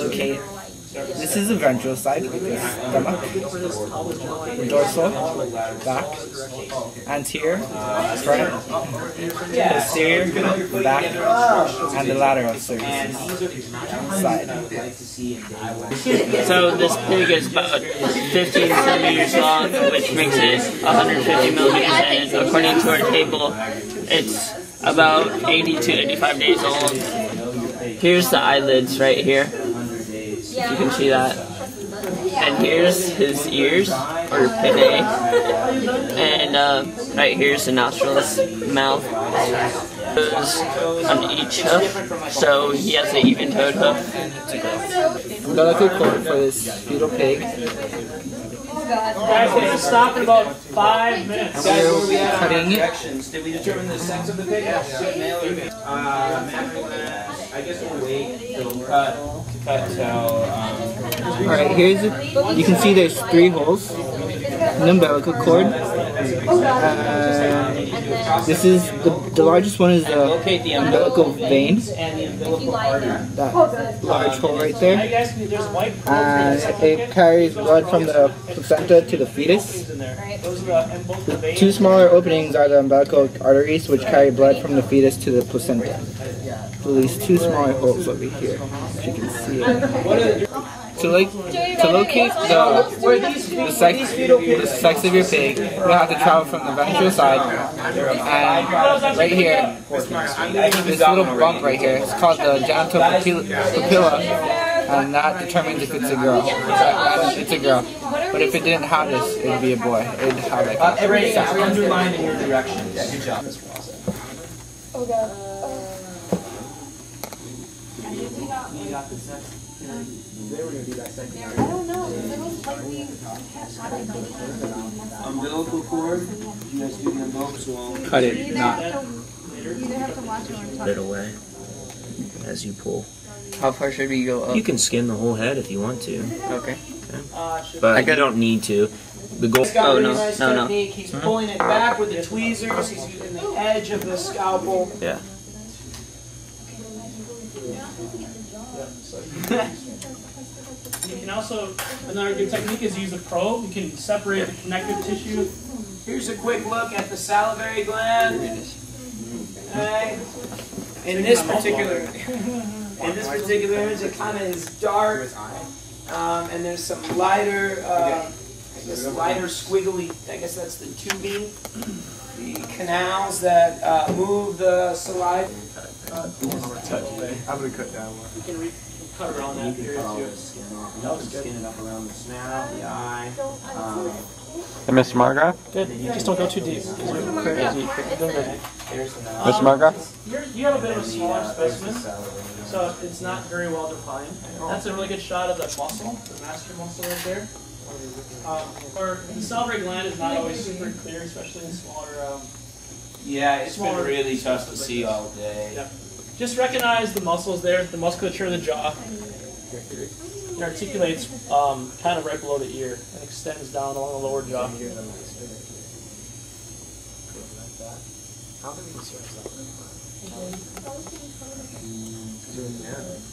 locate. This is the ventral side, with the stomach, the dorsal, back, anterior, front, posterior, back, and the lateral surfaces, side. So this pig is about 15 centimeters long, which makes it 150 millimeters, and according to our table, it's about 80 to 85 days old. Here's the eyelids right here. If you can see that. And here's his ears, or pinnae. And right here's the nostrils, mouth. Goes on each hoof, so he has an even-toed hoof. Umbilical cord for this fetal pig. Guys, we're going to stop in about 5 minutes. Guys, where we at on cutting injections? Did we determine the sex of the pig? Male or female? I guess we'll wait till cut till. Alright, here's you can see there's 3 holes in the umbilical cord. This is the largest one is the umbilical vein. That large hole right there. And it carries blood from the placenta to the fetus. The 2 smaller openings are the umbilical arteries, which carry blood from the fetus to the placenta. So these 2 smaller holes over here, if you can see it. To locate the sex of your pig, you have to travel from the ventral side, and right here, this little bump right here, it's called the genital papilla, and that determines if it's a girl. It's a girl. But if it didn't have this, it would be a boy. It would have like every underline in your direction. Yeah, good job. Oh god. They were going to be dissecting. I don't know. It was like we umbilical cord. You guys do the umbilical cord. cut it, not. You either have to watch it or talk. Bit away as you pull. How far should we go up? You can skin the whole head if you want to, Okay. but you don't need to. The goal. Oh no, no. He's pulling it back with the tweezers. He's using the edge of the scalpel. Yeah. You can also, another good technique is use a probe. You can separate the connective tissue. Here's a quick look at the salivary gland. Okay. In this particular image, it kind of is dark, and there's some lighter, squiggly. I guess that's the tubing, the canals that move the saliva. I'm gonna cut down one. You can cut around that area too. Skin it up around the snout, the eye. Hey, Mr. Margraf? Good. Just don't go too deep. Mr. Margraf? You have a bit of a smaller specimen, so it's not very well defined. That's a really good shot of the muscle, the master muscle right there. Or the salivary gland is not always super clear, especially in smaller. Yeah, it's been really tough to see all day. Yep. Just recognize the muscles there, the musculature of the jaw. It articulates kind of right below the ear and extends down along the lower jaw.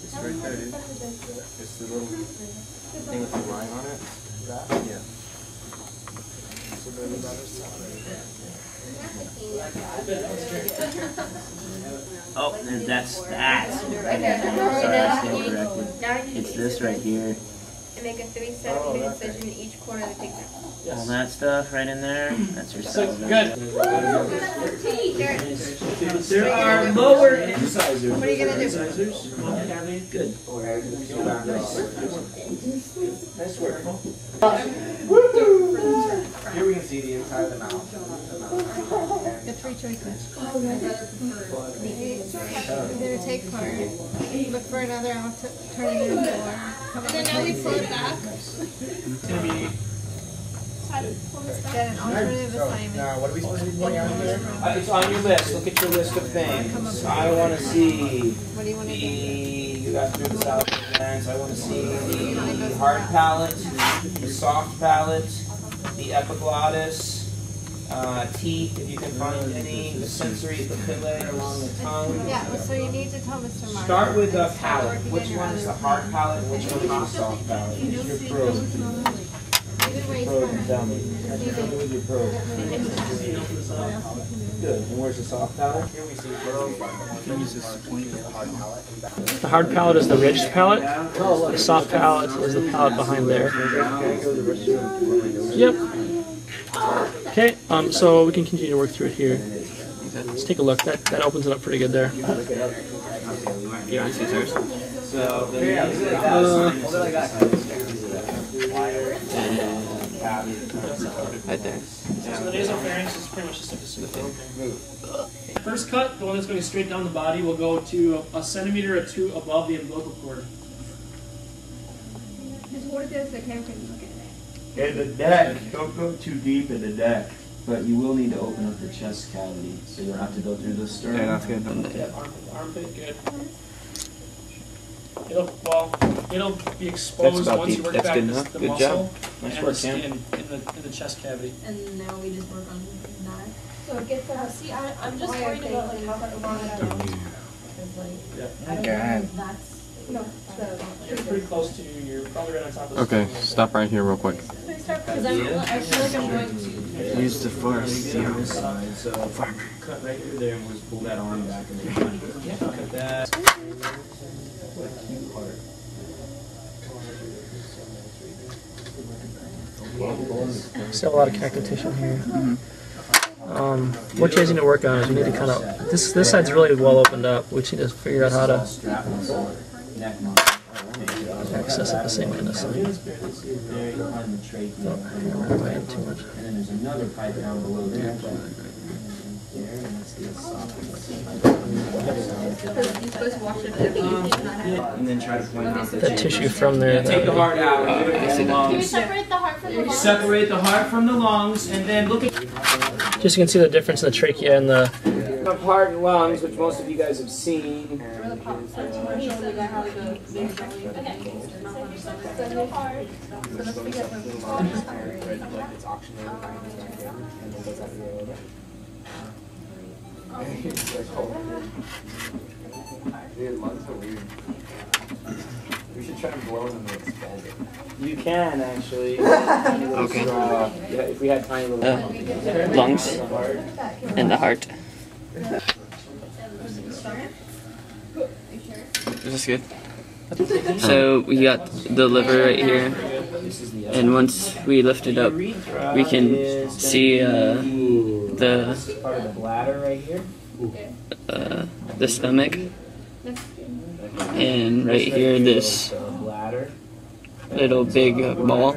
It's right there. It's the little thing with the line on it. That? Yeah. So then the other side. Oh, that's that. It's this right here. And make a 3 centimeter incision in each corner of the pig's mouth. All that stuff right in there. That's your So salivary. good. There are lower incisors. What are you gonna do? Good. Nice work. Here we can see the inside of the mouth. The 3 choices. Either take part, look for another out, turn it into 4. And then now we pull it back. Get an alternative assignment. Now, what are we supposed to be putting on here? It's on your list. Look at your list of things. I want to see What do you want to do? you got through the salivary glands. I want to see the hard palate, the soft palate, the epiglottis, teeth, if you can find any, the sensory papillae along the tongue. Yeah, so you need to tell Mr. Mark. Start with the palate. Which one is the hard palate and which one is the soft palate? You can wait for Tell me. With your probe. Good. And where's the soft palate? Here we see probe. The hard palate is the ridged palate. The soft palate is the palate behind there. Yep. Okay, so we can continue to work through it here. Let's take a look. That opens it up pretty good there. You want scissors? So, Right there. So the nasopharynx is pretty much just like a super. First cut, the one that's going straight down the body, will go to a centimeter or two above the umbilical cord. Just hold it there so the camera can look at it. In the neck, don't go too deep in the neck. But you will need to open up the chest cavity, so you'll have to go through the sternum. Yeah, that's good. Yeah, armpit, good. It'll be exposed once you work back the muscle and the skin in the chest cavity. And now we just work on that. So get the. See, I'm just worried about like how far along it is. Because like, I don't know if that's. No, You're pretty close to. You're probably right on top of the. Okay, stop right here real quick. Because I feel like I'm going to. Use the force. So cut right through there and we'll just pull that arm back and then cut that. What a cute heart. Still a lot of connective tissue here. What you guys need to work on is we need to kind of this side's really well opened up. We just need to figure out how to access it the same way on this side. There you'll find the trachea. Too much. And then there's another pipe down below there. And that's the esophagus. You're supposed to wash it And then try to point out That tissue from there. Take the heart out. Can you separate the heart from the lungs? Separate the heart from the lungs and then look at Just so you can see the difference in the trachea and the. the heart and lungs, which most of you guys have seen. We should try and blow them and expand it. You can actually. Okay. Yeah, if we had tiny little Lungs and the heart. Is this good? So we got the liver right here, and once we lift it up, we can see the part of the bladder right here. the stomach, and right here this little big ball.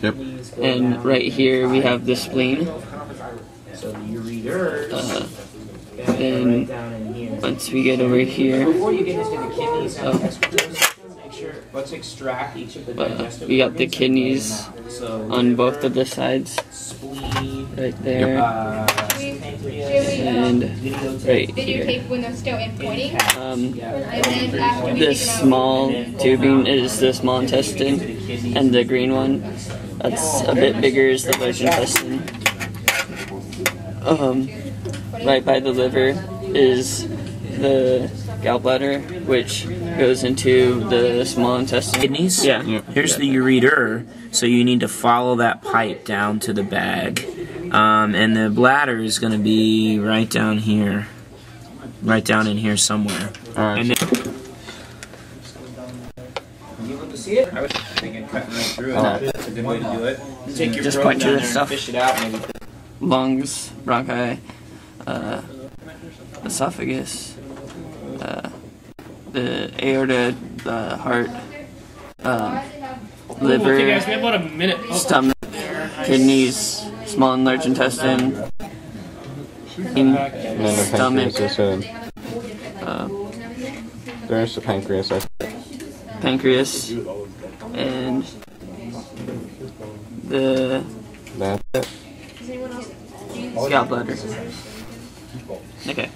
Yep. And right here we have the spleen. So the ureters. Then once we get over here, Before you get into the kidneys and excretors, make sure, let's extract each of the digestive we got the organs. kidneys So on both of the sides, spleen, right there, pancreas, and right here. Videotape when they're still in pointing. Um, And then after we this take it out. small tubing is the small intestine, and the green one, that's a bit bigger, is the large intestine. Right by the liver is the gallbladder, which goes into the small intestine. Kidneys? Yeah. Here's the ureter, so you need to follow that pipe down to the bag. And the bladder is going to be right down here. Right down in here somewhere. Alright. And then you able to see it? I was thinking cutting right through it. That's a good way to do it. Take your Just probe point to down this there and stuff. fish it out maybe. Lungs, bronchi, esophagus, the aorta, the heart, liver, Okay, guys, we have about a minute. stomach, kidneys, small and large intestine, And then the stomach, pancreas is there's the pancreas. pancreas, and the That's it. gallbladder. Okay.